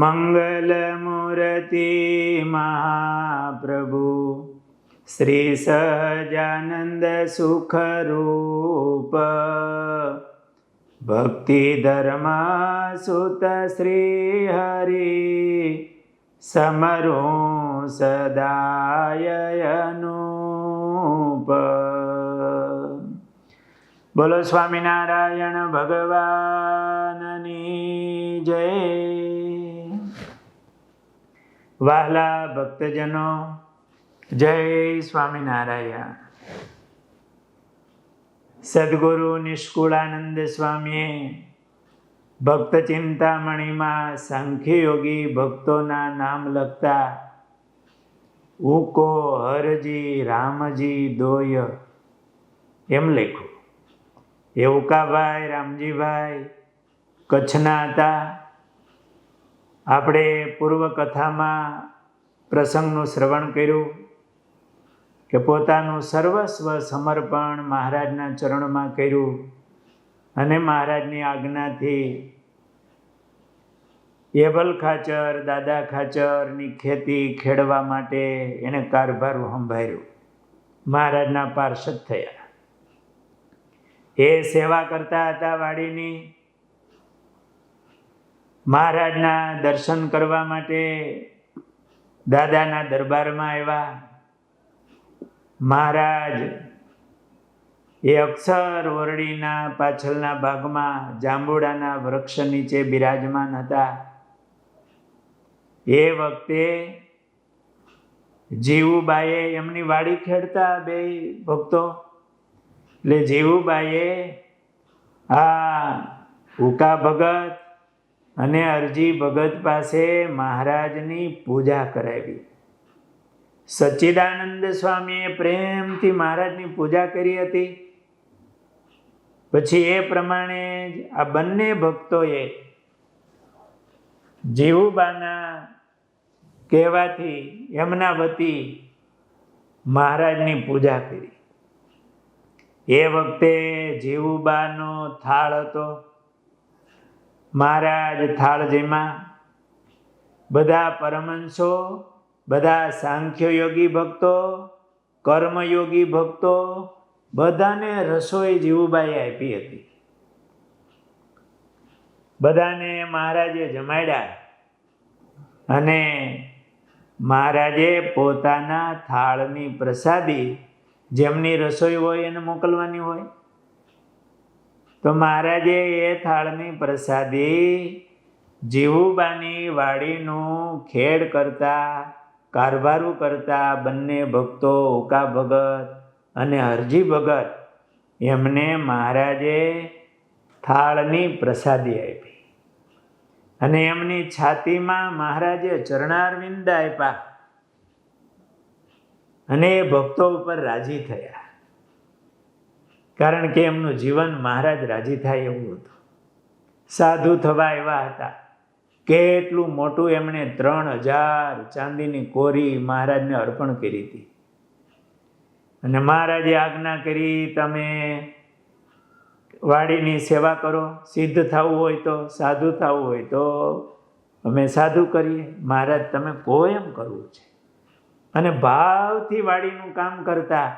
મંગલમૂર્તિ મહાપ્રભુ શ્રી સહજાનંદ સુખરૂપ ભક્તિ ધર્મ સુત શ્રી હરિ સમરું સદાય અનુપ. બોલો સ્વામિનારાયણ ભગવાનની જય. વહાલા ભક્તજનો, જય સ્વામિનારાયણ. સદગુરુ નિષ્કુળાનંદ સ્વામીએ ભક્ત ચિંતામણીમાં સાંખ્યયોગી ભક્તોના નામ લખતા ઉકો હરજી રામજી દોય એમ લખ્યું. એ ઉકાભાઈ રામજીભાઈ કચ્છના હતા. આપણે પૂર્વ કથામાં પ્રસંગનું શ્રવણ કર્યું કે પોતાનું સર્વસ્વ સમર્પણ મહારાજના ચરણમાં કર્યું અને મહારાજની આજ્ઞાથી એબલ ખાચર દાદા ખાચરની ખેતી ખેડવા માટે એણે કારભારું સંભાળ્યું. મહારાજના પાર્ષદ થયા. એ સેવા કરતા હતા વાડીની. મહારાજના દર્શન કરવા માટે દાદાના દરબારમાં આવ્યા. મહારાજ એ અક્ષર ઓરડીના પાછળના ભાગમાં જાંબુડાના વૃક્ષ નીચે બિરાજમાન હતા. એ વખતે જીવુબાઈએ એમની વાડી ખેડતા બે ભક્તો. એટલે જીવુબાઈએ આ ઉકા ભગત અને અરજી ભગત પાસે મહારાજની પૂજા કરાવી. સચ્ચિદાનંદ સ્વામીએ પ્રેમથી મહારાજની પૂજા કરી હતી. પછી એ પ્રમાણે જ આ બંને ભક્તોએ જીવુબાના કહેવાથી એમના વતી મહારાજની પૂજા કરી. એ વખતે જીવુબાનો થાળ હતો. મહારાજ થાળ જેમાં બધા પરમહંસો, બધા સાંખ્યયોગી ભક્તો, કર્મયોગી ભક્તો બધાને રસોઈ જીવુબાઈએ આપી હતી. બધાને મહારાજે જમાડ્યા અને મહારાજે પોતાના થાળની પ્રસાદી જેમની રસોઈ હોય એને મોકલવાની હોય. તો મહારાજે એ થાળની પ્રસાદી જીવુબાની વાડીનું ખેડ કરતા કારભારું કરતા બંને ભક્તો ઉકા ભગત અને હરજી ભગત એમને મહારાજે થાળની પ્રસાદી આપી અને એમની છાતીમાં મહારાજે ચરણારવિંદ આપ્યા અને એ ભક્તો ઉપર રાજી થયા. કારણ કે એમનું જીવન મહારાજ રાજી થાય એવું હતું. સાધુ થવા એવા હતા. કેટલું મોટું એમણે 3000 ચાંદીની કોરી મહારાજને અર્પણ કરી હતી. અને મહારાજે આજ્ઞા કરી, તમે વાડીની સેવા કરો. સિદ્ધ થવું હોય તો, સાધુ થવું હોય તો અમે સાધુ કરીએ. મહારાજ તમે કહો એમ કરવું છે. અને ભાવથી વાડીનું કામ કરતા.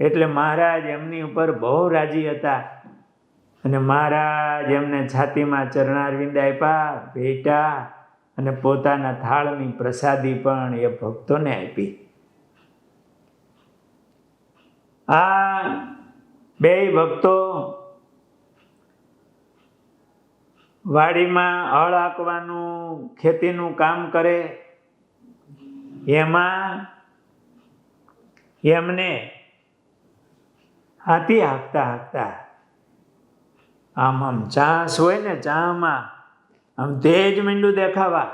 એટલે મહારાજ એમની ઉપર બહુ રાજી હતા. અને મહારાજ એમને છાતીમાં ચરણારવિંદ આપ્યા, ભેટા અને પોતાના થાળની પ્રસાદી પણ એ ભક્તોને આપી. આ બે ભક્તો વાડીમાં હળ હાંકવાનું ખેતીનું કામ કરે. એમાં એમને હાથી હાંકતા આમ ચાંસ હોય ને, ચામાં આમ તેજ મીંડું દેખાવા.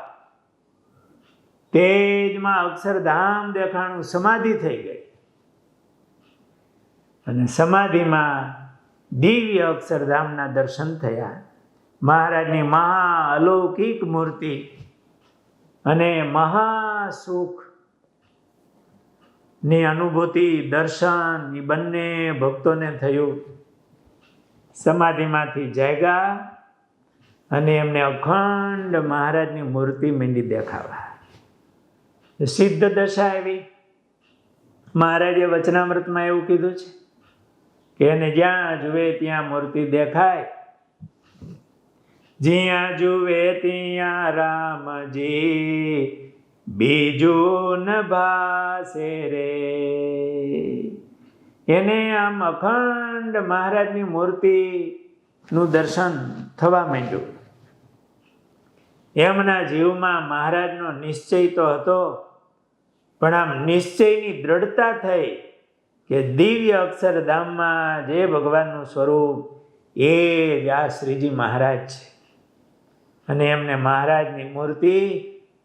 તેજમાં અક્ષરધામ દેખાણું, સમાધિ થઈ ગઈ. અને સમાધિમાં દિવ્ય અક્ષરધામના દર્શન થયા. મહારાજની મહા અલૌકિક મૂર્તિ અને મહાસુખ ની અનુભૂતિ, દર્શન એ બંને ભક્તોને થયું. સમાધિમાંથી જાગ્યા અને એમને અખંડ મહારાજની મૂર્તિ માંડી દેખાવા. સિદ્ધ દશા એવી. મહારાજે વચનામૃતમાં એવું કીધું છે કે એને જ્યાં જુએ ત્યાં મૂર્તિ દેખાય, જ્યાં જુએ ત્યાં રામજી, બીજું ન ભાસે રે. એને આમ અખંડ મહારાજની મૂર્તિનું દર્શન થવા માંડ્યું. એમના જીવમાં મહારાજનો નિશ્ચય તો હતો, પણ આમ નિશ્ચયની દ્રઢતા થઈ કે દિવ્ય અક્ષરધામમાં જે ભગવાનનું સ્વરૂપ એ વ્યાસ શ્રીજી મહારાજ છે. અને એમને મહારાજની મૂર્તિ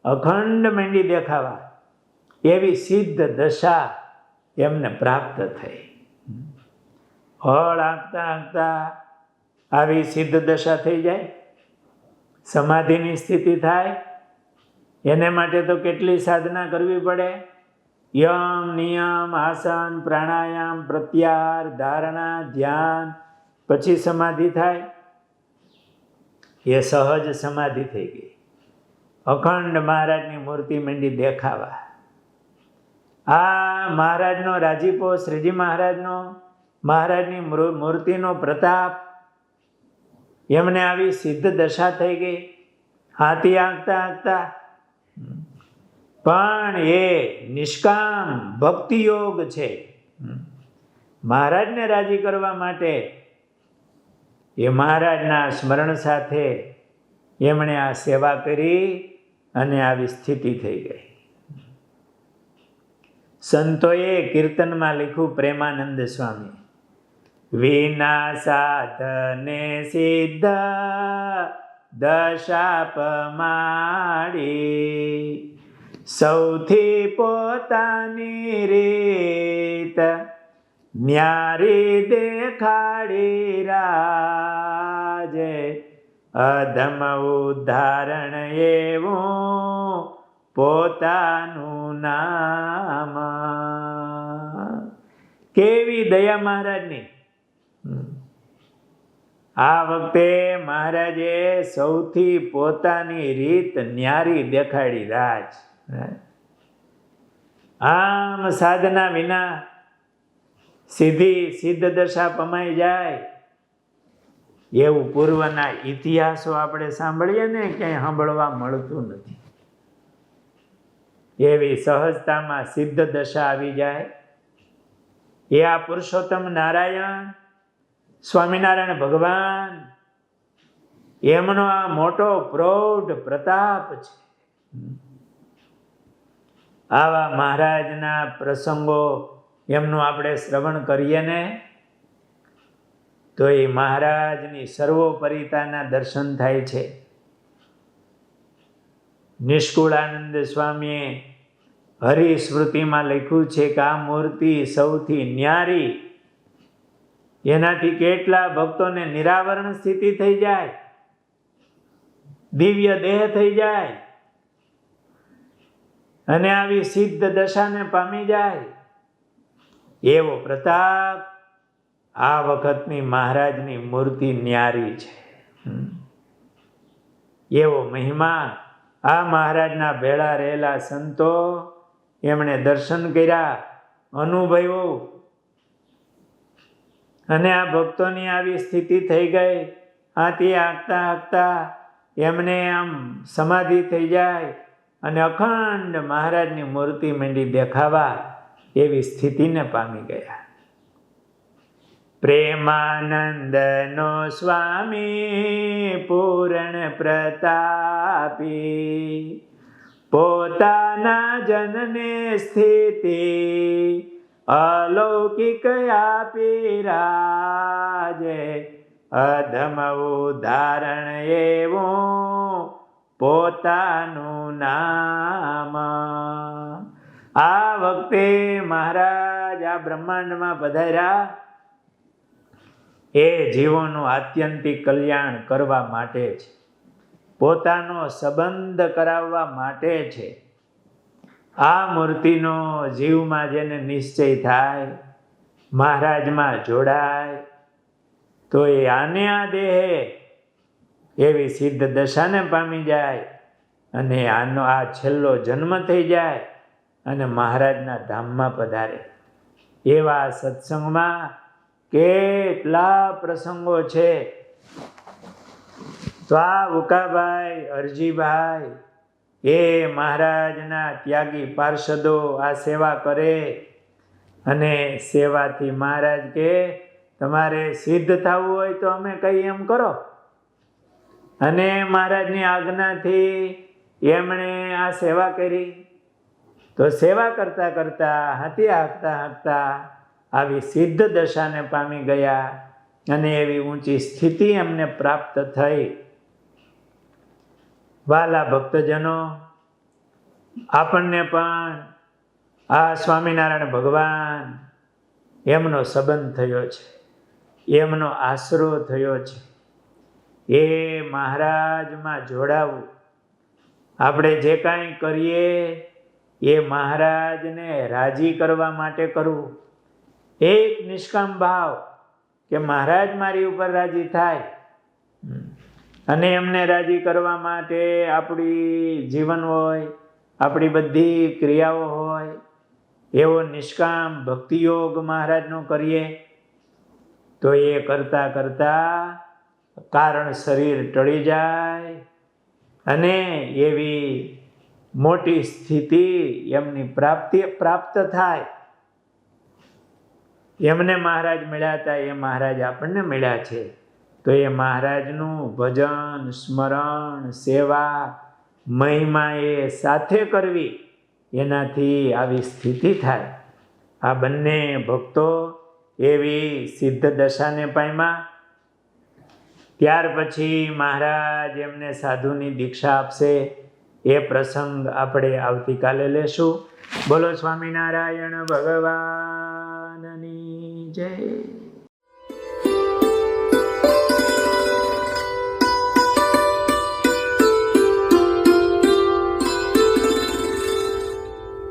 અખંડ માંડી દેખાવા એવી સિદ્ધ દશા એમને પ્રાપ્ત થઈ. હળ આંકતા આંકતા આવી સિદ્ધ દશા થઈ જાય, સમાધિની સ્થિતિ થાય. એને માટે તો કેટલી સાધના કરવી પડે. યમ, નિયમ, આસન, પ્રાણાયામ, પ્રત્યાહાર, ધારણા, ધ્યાન, પછી સમાધિ થાય. એ સહજ સમાધિ થઈ ગઈ. અખંડ મહારાજની મૂર્તિ માંડી દેખાવા. આ મહારાજનો રાજીપો, શ્રીજી મહારાજનો, મહારાજની મૂર્તિનો પ્રતાપ, એમને આવી સિદ્ધ દશા થઈ ગઈ. હાથી આંકતા આંકતા. પણ એ નિષ્કામ ભક્તિ યોગ છે. મહારાજને રાજી કરવા માટે એ મહારાજના સ્મરણ સાથે એમણે આ સેવા કરી અને આવી સ્થિતિ થઈ ગઈ. સંતોએ કીર્તનમાં લખ્યું, પ્રેમાનંદ સ્વામી, વિના સાધને સિદ્ધ દશા પમાડી, સૌથી પોતાની રીત ન્યારી દેખાડી રાજે, અધમ ઉદાહરણ એવું પોતાનું નામ. કેવી દયા મહારાજની. આ વખતે મહારાજે સૌથી પોતાની રીત ન્યારી દેખાડી રાજ. આમ સાધના વિના સીધી સિદ્ધ દશા પમાઈ જાય એવું પૂર્વના ઇતિહાસો આપણે સાંભળીએ ને ક્યાંય સાંભળવા મળતું નથી. એવી સહજતામાં સિદ્ધ દશા આવી જાય. એ આ પુરુષોત્તમ નારાયણ સ્વામિનારાયણ ભગવાન, એમનો આ મોટો પ્રૌઢ પ્રતાપ છે. આવા મહારાજના પ્રસંગો એમનું આપણે શ્રવણ કરીએ ને તો એ મહારાજની સર્વોપરિતાના દર્શન થાય છે. નિષ્કુળાનંદ સ્વામીએ હરિસ્મૃતિમાં લખ્યું છે કે આ મૂર્તિ સૌથી ન્યારી. એનાથી કેટલા ભક્તોને નિરાવરણ સ્થિતિ થઈ જાય, દિવ્ય દેહ થઈ જાય અને આવી સિદ્ધ દશાને પામી જાય. એવો પ્રતાપ આ વખતની મહારાજની મૂર્તિ ન્યારી છે. એવો મહિમા આ મહારાજના ભેળા રહેલા સંતો એમણે દર્શન કર્યા, અનુભવ્યો અને આ ભક્તોની આવી સ્થિતિ થઈ ગઈ. આથી આંકતા આંકતા એમને આમ સમાધિ થઈ જાય અને અખંડ મહારાજની મૂર્તિ માંડી દેખાવા એવી સ્થિતિને પામી ગયા. પ્રેમાનંદનો સ્વામી પૂર્ણ પ્રતાપી, પોતાના જનને સ્થિતિ અલૌકિક આપી રાજે, અધમ ઉદાહરણ એવું પોતાનું નામ. આ વખતે મહારાજ આ બ્રહ્માંડમાં પધાર્યા એ જીવોનું આત્યંતિક કલ્યાણ કરવા માટે છે, પોતાનો સંબંધ કરાવવા માટે છે. આ મૂર્તિનો જીવમાં જેને નિશ્ચય થાય, મહારાજમાં જોડાય, તો એ આને આ દેહે એવી સિદ્ધ દશાને પામી જાય અને આનો આ છેલ્લો જન્મ થઈ જાય અને મહારાજના ધામમાં પધારે. એવા સત્સંગમાં કેટલા પ્રસંગો છે. તો આ ઉકાભાઈ અરજીભાઈ એ મહારાજના ત્યાગી પાર્ષદો આ સેવા કરે અને સેવાથી મહારાજ કે તમારે સિદ્ધ થવું હોય તો અમે કહીએ એમ કરો. અને મહારાજની આજ્ઞાથી એમણે આ સેવા કરી. તો સેવા કરતા કરતા હાંકતા આવી સિદ્ધ દશાને પામી ગયા અને એવી ઊંચી સ્થિતિ એમને પ્રાપ્ત થઈ. વાલા ભક્તજનો, આપણને પણ આ સ્વામિનારાયણ ભગવાન એમનો સંબંધ થયો છે, એમનો આશરો થયો છે. એ મહારાજમાં જોડાવું. આપણે જે કાંઈ કરીએ એ મહારાજને રાજી કરવા માટે કરવું. એક નિષ્કામ ભાવ કે મહારાજ મારી ઉપર રાજી થાય અને એમને રાજી કરવા માટે આપણી જીવન હોય, આપણી બધી ક્રિયાઓ હોય, એવો નિષ્કામ ભક્તિયોગ મહારાજનો કરીએ તો એ કરતા કરતા કારણ શરીર ટળી જાય અને એવી મોટી સ્થિતિ એમની પ્રાપ્ત થાય. એમને મહારાજ મળ્યા હતા એ મહારાજ આપણને મળ્યા છે. તો એ મહારાજનું ભજન, સ્મરણ, સેવા, મહિમા એ સાથે કરવી, એનાથી આવી સ્થિતિ થાય. આ બંને ભક્તો એવી સિદ્ધ દશાને પામ્યા. ત્યાર પછી મહારાજ એમને સાધુની દીક્ષા આપશે. એ પ્રસંગ આપણે આવતીકાલે લેશું. બોલો સ્વામિનારાયણ ભગવાનની જય.